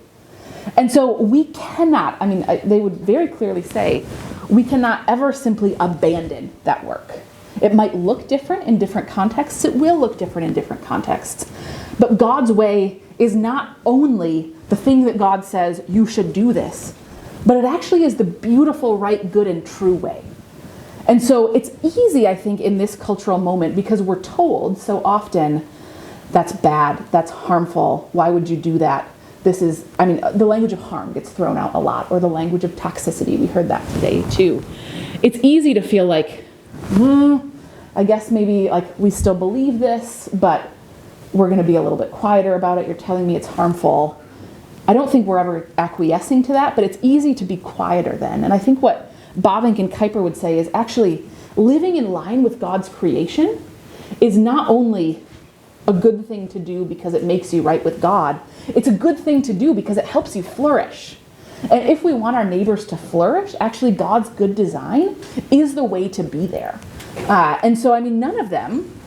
S1: And so we cannot, they would very clearly say, we cannot ever simply abandon that work. It might look different in different contexts. It will look different in different contexts. But God's way is not only the thing that God says, you should do this, but it actually is the beautiful, right, good, and true way. And so it's easy, I think, in this cultural moment, because we're told so often, that's bad, that's harmful, why would you do that? This is, the language of harm gets thrown out a lot, or the language of toxicity. We heard that today too. It's easy to feel like, I guess maybe like we still believe this, but we're going to be a little bit quieter about it. You're telling me it's harmful. I don't think we're ever acquiescing to that, but it's easy to be quieter then. And I think what Bavinck and Kuyper would say is actually living in line with God's creation is not only a good thing to do because it makes you right with God, it's a good thing to do because it helps you flourish. And if we want our neighbors to flourish, actually God's good design is the way to be there. And so, none of them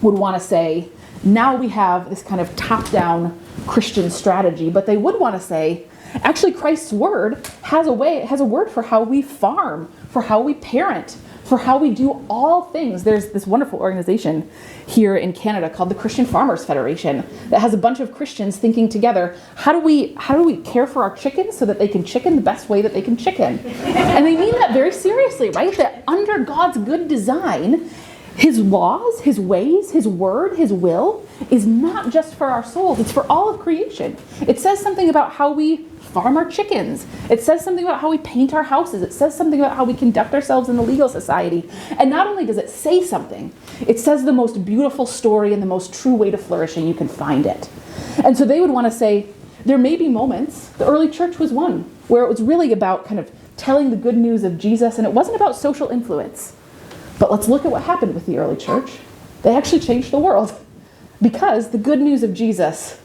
S1: would want to say, now we have this kind of top-down Christian strategy, but they would want to say, actually Christ's word has a word for how we farm, for how we parent, for how we do all things. There's this wonderful organization here in Canada called the Christian Farmers Federation that has a bunch of Christians thinking together, how do we care for our chickens so that they can chicken the best way that they can chicken? And they mean that very seriously, right? That under God's good design, his laws, his ways, his word, his will is not just for our souls, it's for all of creation. It says something about how we farm our chickens. It says something about how we paint our houses. It says something about how we conduct ourselves in the legal society. And not only does it say something, it says the most beautiful story and the most true way to flourishing you can find it. And so they would want to say, there may be moments, the early church was one, where it was really about kind of telling the good news of Jesus, and it wasn't about social influence. But let's look at what happened with the early church. They actually changed the world because the good news of Jesus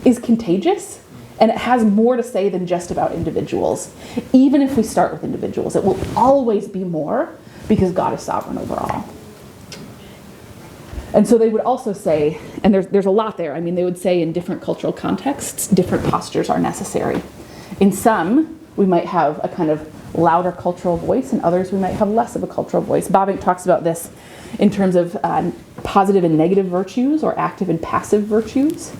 S1: is contagious, and it has more to say than just about individuals. Even if we start with individuals, it will always be more because God is sovereign over all. And so they would also say, and there's a lot there, they would say in different cultural contexts, different postures are necessary. In some, we might have a kind of louder cultural voice, and others we might have less of a cultural voice. Bavinck talks about this in terms of positive and negative virtues, or active and passive virtues.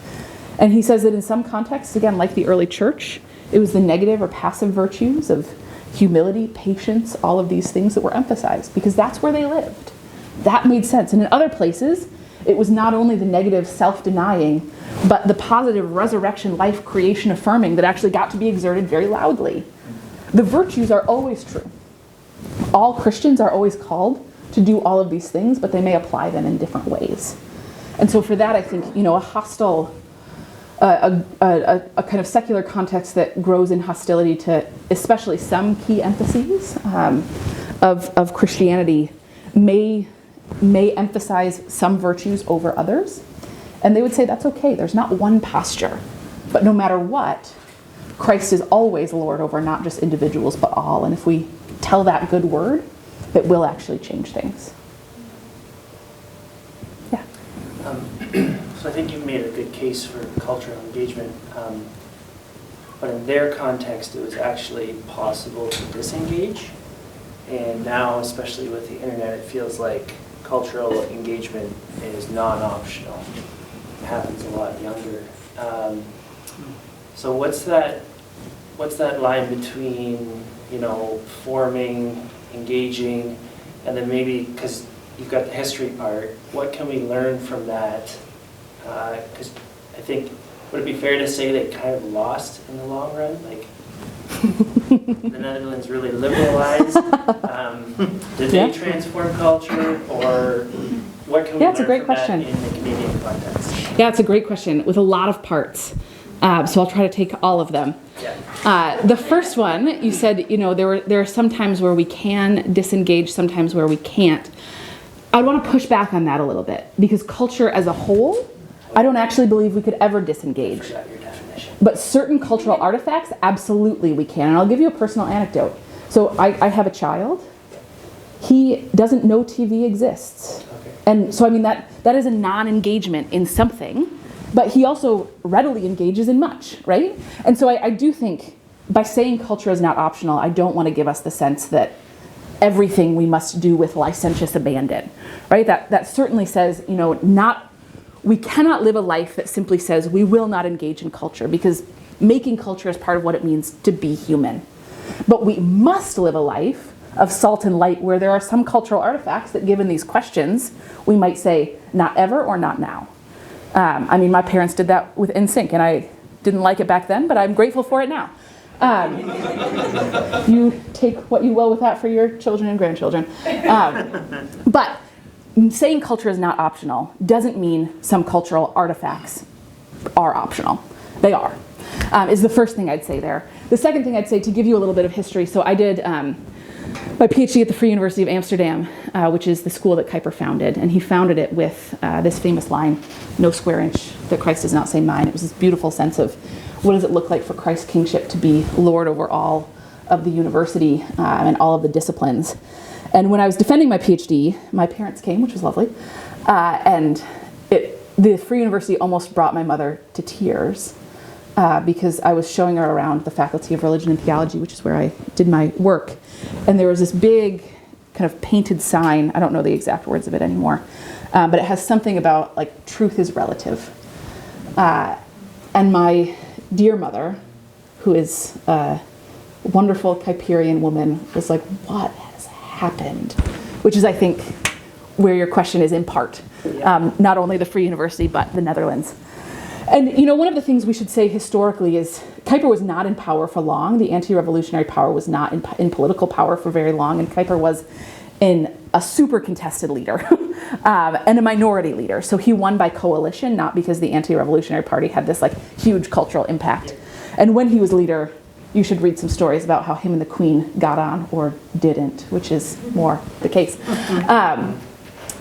S1: And he says that in some contexts, again, like the early church, it was the negative or passive virtues of humility, patience, all of these things that were emphasized, because that's where they lived. That made sense. And in other places, it was not only the negative self-denying, but the positive resurrection, life, creation, affirming that actually got to be exerted very loudly. The virtues are always true. All Christians are always called to do all of these things, but they may apply them in different ways. And so for that, I think, a hostile, a kind of secular context that grows in hostility to especially some key emphases of Christianity may emphasize some virtues over others. And they would say that's okay. There's not one posture. But no matter what, Christ is always Lord over not just individuals, but all. And if we tell that good word, it will actually change things.
S5: So I think you've made a good case for cultural engagement, but in their context, it was actually possible to disengage. And now, especially with the internet, it feels like cultural engagement is non-optional. It happens a lot younger. So what's that line between, forming, engaging, and then maybe, because you've got the history part, what can we learn from that? Because I think, would it be fair to say they kind of lost in the long run? Like, the Netherlands really liberalized. Did they transform culture, or what can we learn
S1: great
S5: from
S1: question.
S5: that in the Canadian context?
S1: Yeah, it's a great question with a lot of parts. So I'll try to take all of them.
S5: Yeah.
S1: The first one, you said, there are some times where we can disengage, sometimes where we can't. I want to push back on that a little bit, because culture as a whole, I don't actually believe we could ever disengage.
S5: I forgot your definition.
S1: But certain cultural artifacts, absolutely we can. And I'll give you a personal anecdote. So I have a child. He doesn't know TV exists.
S5: Okay.
S1: And so, that is a non-engagement in something, but he also readily engages in much, right? And so I do think by saying culture is not optional, I don't want to give us the sense that everything we must do with licentious abandon, right? That certainly says, we cannot live a life that simply says we will not engage in culture, because making culture is part of what it means to be human. But we must live a life of salt and light where there are some cultural artifacts that, given these questions, we might say not ever or not now. My parents did that with CiC, and I didn't like it back then, but I'm grateful for it now. You take what you will with that for your children and grandchildren. But saying culture is not optional doesn't mean some cultural artifacts are optional. They are, is the first thing I'd say there. The second thing I'd say, to give you a little bit of history, so I did my PhD at the Free University of Amsterdam, which is the school that Kuyper founded, and he founded it with this famous line, "No square inch that Christ does not say mine." It was this beautiful sense of what does it look like for Christ's kingship to be Lord over all of the university and all of the disciplines. And when I was defending my PhD, my parents came, which was lovely, and the Free University almost brought my mother to tears because I was showing her around the Faculty of Religion and Theology, which is where I did my work. And there was this big kind of painted sign, I don't know the exact words of it anymore, but it has something about like truth is relative. And my dear mother, who is a wonderful Kuyperian woman, was like, what has happened? Which is, I think, where your question is in part. Not only the Free University, but the Netherlands. And one of the things we should say historically is Kuyper was not in power for long. The anti-revolutionary power was not in political power for very long, and Kuyper was a super contested leader and a minority leader. So he won by coalition, not because the anti-revolutionary party had this like huge cultural impact. And when he was leader, you should read some stories about how him and the Queen got on or didn't, which is more the case.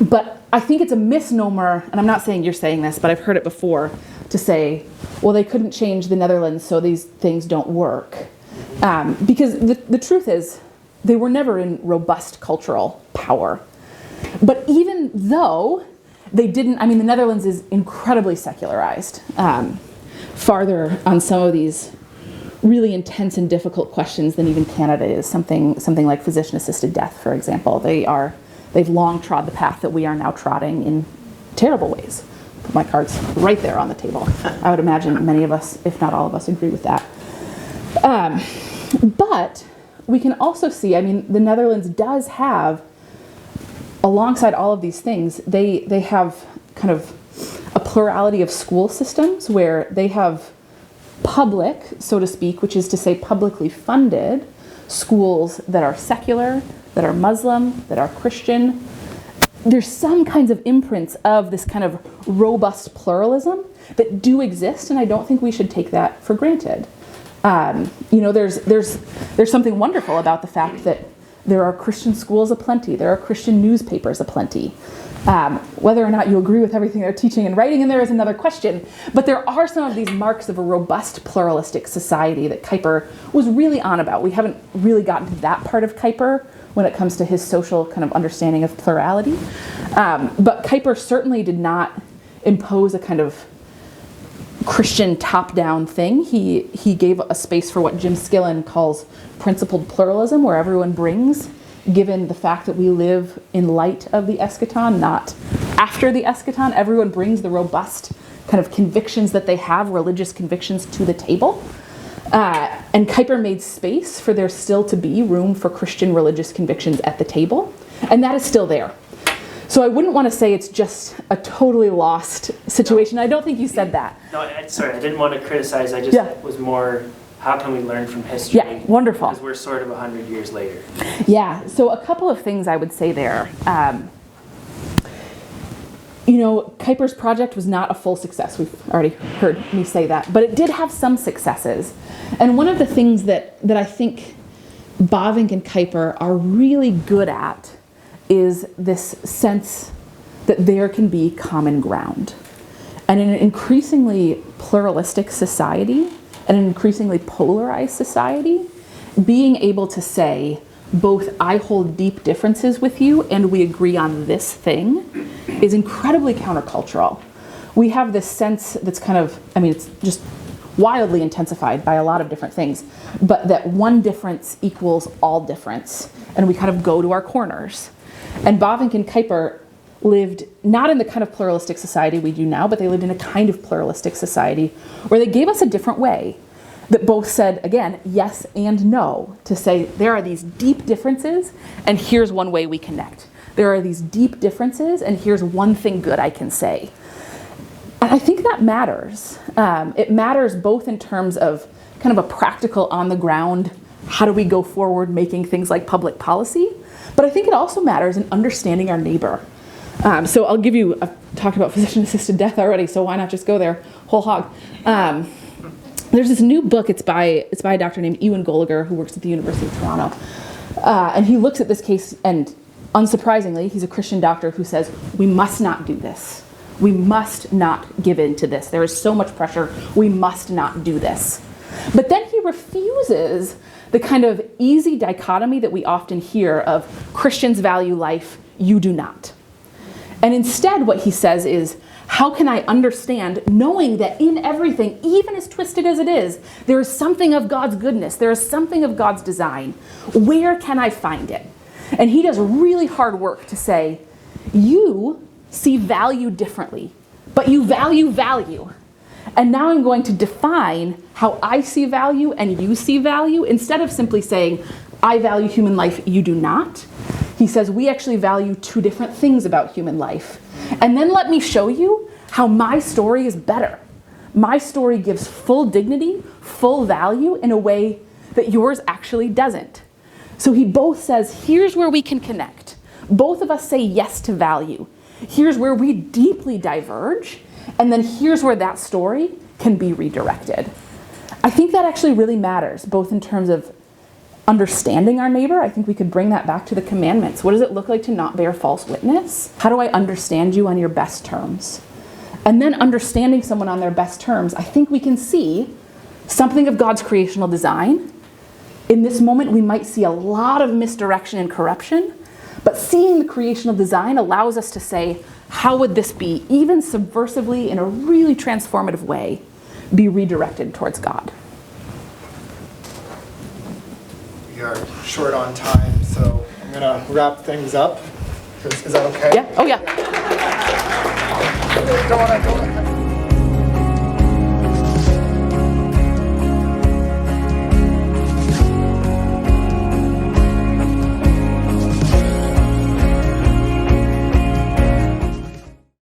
S1: But I think it's a misnomer, and I'm not saying you're saying this, but I've heard it before, to say, well, they couldn't change the Netherlands, so these things don't work. Because the truth is, they were never in robust cultural power. But even though they didn't, the Netherlands is incredibly secularized. Farther on some of these really intense and difficult questions than even Canada is, something like physician-assisted death, for example. They've long trod the path that we are now trotting in terrible ways. Put my cards right there on the table. I would imagine many of us, if not all of us, agree with that. But we can also see, the Netherlands does have, alongside all of these things, they have kind of a plurality of school systems where they have public, so to speak, which is to say publicly funded schools that are secular, that are Muslim, that are Christian. There's some kinds of imprints of this kind of robust pluralism that do exist, and I don't think we should take that for granted. There's something wonderful about the fact that there are Christian schools aplenty, there are Christian newspapers aplenty. Whether or not you agree with everything they're teaching and writing in there is another question, but there are some of these marks of a robust pluralistic society that Kuyper was really on about. We haven't really gotten to that part of Kuyper when it comes to his social kind of understanding of plurality. But Kuyper certainly did not impose a kind of Christian top-down thing. He gave a space for what Jim Skillen calls principled pluralism, where everyone brings, given the fact that we live in light of the eschaton, not after the eschaton, everyone brings the robust kind of convictions that they have, religious convictions, to the table. And Kuyper made space for there still to be room for Christian religious convictions at the table, and that is still there. So I wouldn't want to say it's just a totally lost situation. No. I don't think you said that.
S5: No, sorry, I didn't want to criticize. I just was more, how can we learn from history?
S1: Yeah, wonderful.
S5: Because we're sort of 100 years later.
S1: Yeah, so a couple of things I would say there. Kuyper's project was not a full success. We've already heard me say that. But it did have some successes. And one of the things that I think Bavinck and Kuyper are really good at is this sense that there can be common ground. And in an increasingly pluralistic society, and an increasingly polarized society, being able to say, both I hold deep differences with you and we agree on this thing, is incredibly countercultural. We have this sense that's kind of, it's just wildly intensified by a lot of different things, but that one difference equals all difference, and we kind of go to our corners. And Bavinck and Kuyper lived not in the kind of pluralistic society we do now, but they lived in a kind of pluralistic society where they gave us a different way that both said, again, yes and no, to say there are these deep differences and here's one way we connect. There are these deep differences and here's one thing good I can say. And I think that matters. It matters both in terms of kind of a practical on the ground, how do we go forward making things like public policy? But I think it also matters in understanding our neighbor. So I've talked about physician-assisted death already, so why not just go there whole hog? There's this new book, it's by a doctor named Ewan Gallagher who works at the University of Toronto. And he looks at this case, and unsurprisingly, he's a Christian doctor who says, we must not do this. We must not give in to this. There is so much pressure. We must not do this. But then he refuses the kind of easy dichotomy that we often hear of Christians value life, you do not. And instead what he says is, how can I understand knowing that in everything, even as twisted as it is, there is something of God's goodness, there is something of God's design. Where can I find it? And he does really hard work to say, you see value differently, but you value value. And now I'm going to define how I see value and you see value, instead of simply saying, I value human life, you do not. He says, we actually value two different things about human life. And then let me show you how my story is better. My story gives full dignity, full value in a way that yours actually doesn't. So he both says, here's where we can connect. Both of us say yes to value. Here's where we deeply diverge. And then here's where that story can be redirected. I think that actually really matters, both in terms of understanding our neighbor. I think we could bring that back to the commandments. What does it look like to not bear false witness? How do I understand you on your best terms? And then understanding someone on their best terms, I think we can see something of God's creational design. In this moment, we might see a lot of misdirection and corruption, but seeing the creational design allows us to say, how would this be, even subversively, in a really transformative way, be redirected towards God?
S6: We are short on time, so I'm going to wrap things up. Is that okay?
S1: Yeah. Oh, yeah.
S6: Don't want to